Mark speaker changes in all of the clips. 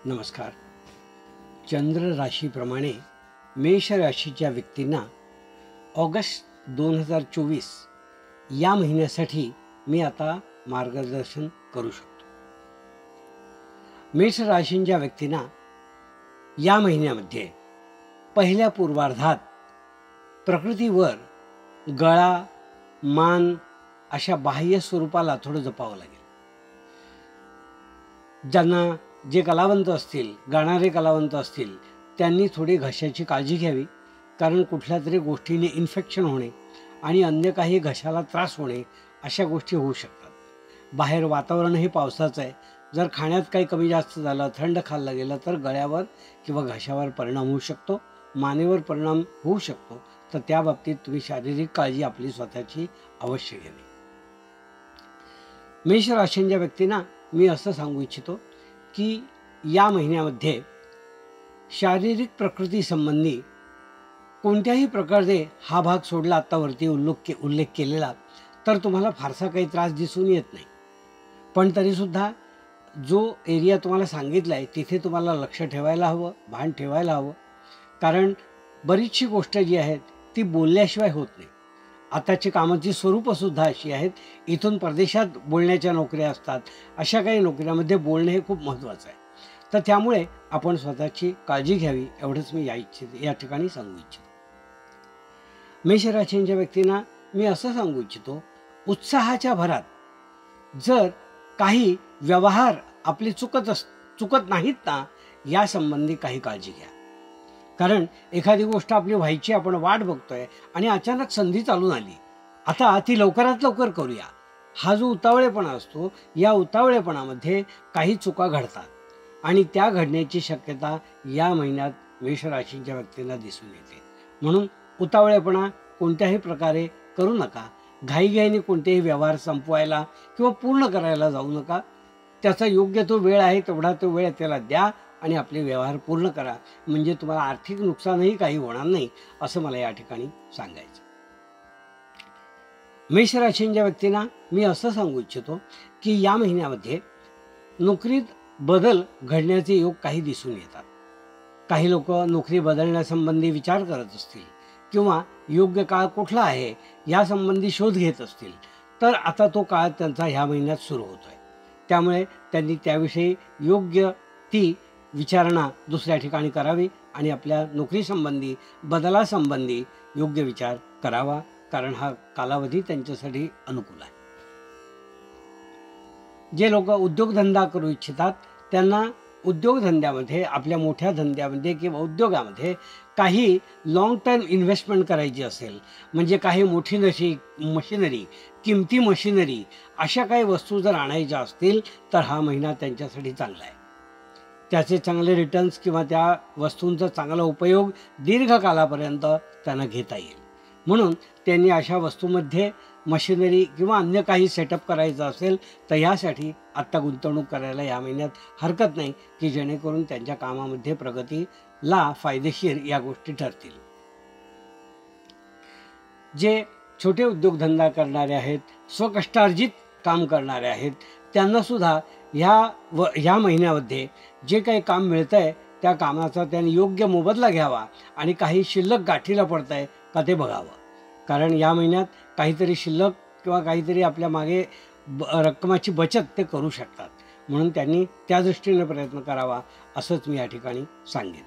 Speaker 1: नमस्कार. चंद्र राशीप्रमाणे मेष राशीच्या व्यक्तींना ऑगस्ट 2024 या महिन्यासाठी मी आता मार्गदर्शन करू शकतो. मेष राशींच्या व्यक्तींना या महिन्यामध्ये पहिल्या पूर्वार्धात प्रकृतीवर गळा, मान अशा बाह्य स्वरूपाला थोडं जपावं लागेल. ज्यांना जे कलावंत असतील, गाणारे कलावंत असतील, त्यांनी थोडी घशाची काळजी घ्यावी. कारण कुठल्या तरी गोष्टीने इन्फेक्शन होणे आणि अन्य काही घशाला त्रास होणे अशा गोष्टी होऊ शकतात. बाहेर वातावरणही पावसाचं आहे. जर खाण्यात काही कमी जास्त झालं, थंड खाल्लं गेलं तर गळ्यावर किंवा घशावर परिणाम होऊ शकतो, मानेवर परिणाम होऊ शकतो. तर त्या बाबतीत तुम्ही शारीरिक काळजी आपली स्वतःची अवश्य घ्यावी. मेष राशींच्या व्यक्तींना मी असं सांगू इच्छितो की या महिन्यामध्ये शारीरिक प्रकृतीसंबंधी कोणत्याही प्रकारे हा भाग सोडला आत्तावरती उल्लेख केलेला तर तुम्हाला फारसा काही त्रास दिसून येत नाही. पण तरीसुद्धा जो एरिया तुम्हाला सांगितला आहे तिथे तुम्हाला लक्ष ठेवायला हवं, भान ठेवायला हवं. कारण बरीचशी गोष्ट जी आहे ती बोलल्याशिवाय होत नाही. आताची कामाची स्वरूपसुद्धा अशी आहेत. इथून परदेशात बोलण्याच्या नोकऱ्या असतात. अशा काही नोकऱ्यामध्ये बोलणे हे खूप महत्त्वाचं आहे. तर त्यामुळे आपण स्वतःची काळजी घ्यावी एवढंच मी या ठिकाणी सांगू इच्छितो. मेष राशींच्या व्यक्तींना मी असं सांगू इच्छितो, उत्साहाच्या भरात जर काही व्यवहार आपले चुकत नाहीत ना, या संबंधी काही काळजी घ्या. कारण एखादी गोष्ट आपली व्हायची आपण वाट बघतोय आणि अचानक संधी चालून आली, आता ती लवकरात लवकर करूया, हा जो उतावळेपणा असतो, या उतावळेपणामध्ये काही चुका घडतात आणि त्या घडण्याची शक्यता या महिन्यात मेष राशींच्या व्यक्तींना दिसून येते. म्हणून उतावळेपणा कोणत्याही प्रकारे करू नका. घाईघाईने कोणतेही व्यवहार संपवायला किंवा पूर्ण करायला जाऊ नका. त्याचा योग्य तो वेळ आहे तेवढा तो वेळ त्याला द्या आणि आपले व्यवहार पूर्ण करा. म्हणजे तुम्हाला आर्थिक नुकसानही काही होणार नाही असं मला या ठिकाणी सांगायचं. मेष राशींच्या व्यक्तींना मी असं सांगू इच्छितो की या महिन्यामध्ये नोकरीत बदल घडण्याचे योग काही दिसून येतात. काही लोक नोकरी बदलण्यासंबंधी विचार करत असतील किंवा योग्य काळ कुठला आहे यासंबंधी शोध घेत असतील तर आता तो काळ त्यांचा ह्या महिन्यात सुरू होतो आहे. त्यामुळे त्यांनी त्याविषयी योग्य ती विचारणा दुसऱ्या ठिकाणी करावी आणि आपल्या नोकरीसंबंधी बदलासंबंधी योग्य विचार करावा. कारण हा कालावधी त्यांच्यासाठी अनुकूल आहे. जे लोक उद्योगधंदा करू इच्छितात त्यांना उद्योगधंद्यामध्ये, आपल्या मोठ्या धंद्यामध्ये किंवा उद्योगामध्ये काही लाँग टर्म इन्व्हेस्टमेंट करायची असेल, म्हणजे काही मोठी मशिनरी, किमती मशिनरी अशा काही वस्तू जर आणायच्या असतील तर हा महिना त्यांच्यासाठी चांगला आहे. त्याचे चांगले रिटर्न्स किंवा त्या वस्तूंचा चांगला उपयोग दीर्घकालापर्यंत त्यांना घेता येईल. म्हणून त्यांनी अशा वस्तूमध्ये मशिनरी किंवा अन्य काही सेटअप करायचं असेल तर यासाठी आत्ता गुंतवणूक करायला या महिन्यात हरकत नाही, की जेणेकरून त्यांच्या कामामध्ये प्रगतीला फायदेशीर या गोष्टी ठरतील. जे छोटे उद्योगधंदा करणारे आहेत, स्वकष्टार्जित काम करणारे आहेत, त्यांनासुद्धा ह्या महिन्यामध्ये जे काही काम मिळतं आहे त्या कामाचा त्यांनी योग्य मोबदला घ्यावा आणि काही शिल्लक गाठीला पडत आहे का ते बघावं. कारण या महिन्यात काहीतरी शिल्लक किंवा काहीतरी आपल्या मागे रक्कमाची बचत ते करू शकतात. म्हणून त्यांनी त्या दृष्टीने प्रयत्न करावा असंच मी या ठिकाणी सांगेन.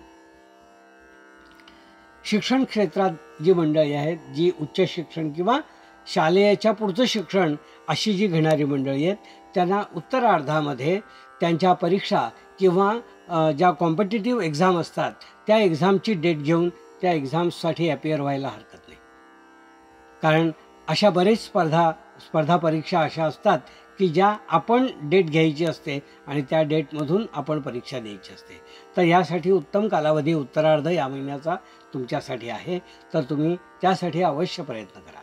Speaker 1: शिक्षण क्षेत्रात जी मंडळी आहेत, जी उच्च शिक्षण किंवा शालेयाच्या पुढचं शिक्षण अशी जी घेणारी मंडळी आहेत, त्यांना उत्तरार्धामध्ये त्यांच्या परीक्षा किंवा ज्या कॉम्पिटिटिव्ह एक्झाम असतात त्या एक्झामची डेट घेऊन त्या एक्झाम्ससाठी अपिअर व्हायला हरकत नाही. कारण अशा बरेच स्पर्धा परीक्षा अशा असतात की ज्या आपण डेट घ्यायची असते आणि त्या डेटमधून आपण परीक्षा द्यायची असते. तर यासाठी उत्तम कालावधी उत्तरार्ध या महिन्याचा तुमच्यासाठी आहे. तर तुम्ही त्यासाठी अवश्य प्रयत्न करा.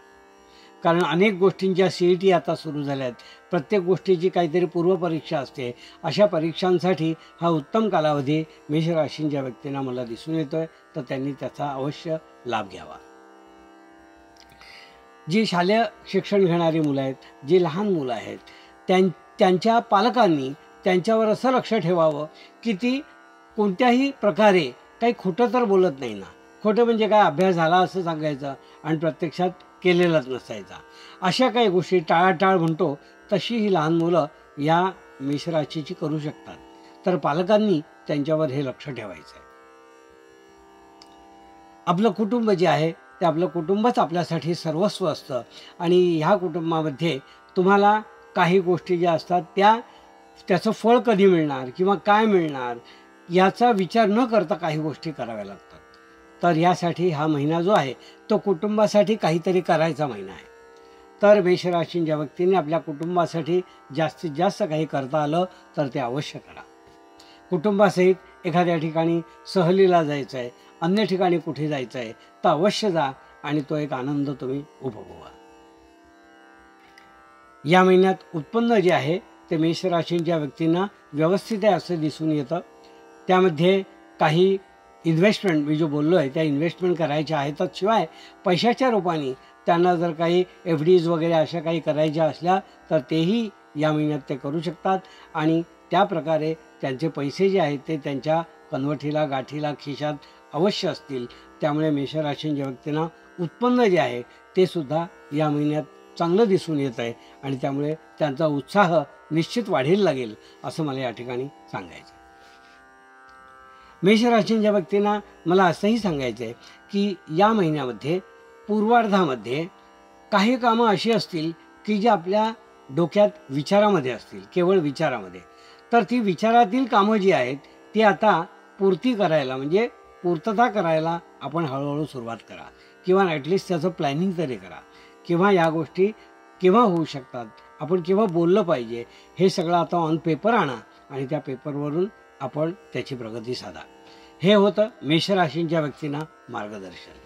Speaker 1: कारण अनेक गोष्टींच्या CET आता सुरू झाल्या आहेत. प्रत्येक गोष्टीची काहीतरी पूर्वपरीक्षा असते. अशा परीक्षांसाठी हा उत्तम कालावधी मेष राशींच्या व्यक्तींना मला दिसून येतो आहे. तर त्यांनी त्याचा अवश्य लाभ घ्यावा. जी शालेय शिक्षण घेणारी मुलं आहेत, जी लहान मुलं आहेत, त्यांच्या पालकांनी त्यांच्यावर असं लक्ष ठेवावं की ती कोणत्याही प्रकारे काही खोटं तर बोलत नाही ना. खोटं म्हणजे काय, अभ्यास झाला असं सांगायचं आणि प्रत्यक्षात केलेलाच नसायचा. अशा काही गोष्टी टाळाटाळ म्हणतो तशी ही लहान मुलं या मेषराशीची करू शकतात. तर पालकांनी त्यांच्यावर हे लक्ष ठेवायचं आहे. आपलं कुटुंब जे आहे ते आपलं कुटुंबच आपल्यासाठी सर्वस्व असतं आणि ह्या कुटुंबामध्ये तुम्हाला काही गोष्टी ज्या असतात त्याचं फळ कधी मिळणार किंवा काय मिळणार याचा विचार न करता काही गोष्टी कराव्या लागतात. तर यासाठी हा महिना जो आहे तो कुटुंबासाठी काहीतरी करायचा महिना आहे. तर मेषराशींच्या व्यक्तीने आपल्या कुटुंबासाठी जास्तीत जास्त काही करता आलं तर ते अवश्य करा. कुटुंबासहित एखाद्या ठिकाणी सहलीला जायचं आहे, अन्य ठिकाणी कुठे जायचं आहे तर अवश्य जा आणि तो एक आनंद तुम्ही उपभोगा. या महिन्यात उत्पन्न जे आहे ते मेषराशींच्या व्यक्तींना व्यवस्थित आहे असं दिसून येतं. त्यामध्ये काही इन्व्हेस्टमेंट मी जो बोललो आहे त्या इन्व्हेस्टमेंट करायच्या आहेतच, शिवाय पैशाच्या रूपाने त्यांना जर काही FDs वगैरे अशा काही करायच्या असल्या तर तेही या महिन्यात ते करू शकतात आणि त्या प्रकारे त्यांचे पैसे जे आहेत ते त्यांच्या कन्वटीला गाठीला खिशात अवश्य असतील. त्यामुळे मेषराशींच्या व्यक्तींना उत्पन्न जे आहे ते सुद्धा या महिन्यात चांगलं दिसून येत आहे आणि त्यामुळे त्यांचा उत्साह निश्चित वाढीला लागेल असं मला या ठिकाणी सांगायचं आहे. मेषराशींच्या व्यक्तींना मला असंही सांगायचं आहे की या महिन्यामध्ये पूर्वार्धामध्ये काही कामं अशी असतील की जी आपल्या डोक्यात विचारामध्ये असतील, केवळ विचारामध्ये. तर ती विचारातील कामं जी आहेत ती आता पूर्ती करायला म्हणजे पूर्तता करायला आपण हळूहळू सुरुवात करा किंवा ॲटलिस्ट त्याचं प्लॅनिंग तरी करा. किंवा या गोष्टी केव्हा होऊ शकतात, आपण केव्हा बोललं पाहिजे, हे सगळं आता ऑन पेपर आणा आणि त्या पेपरवरून आपण त्याची प्रगती साधा. हे होतं मेषराशींच्या व्यक्तींना मार्गदर्शन.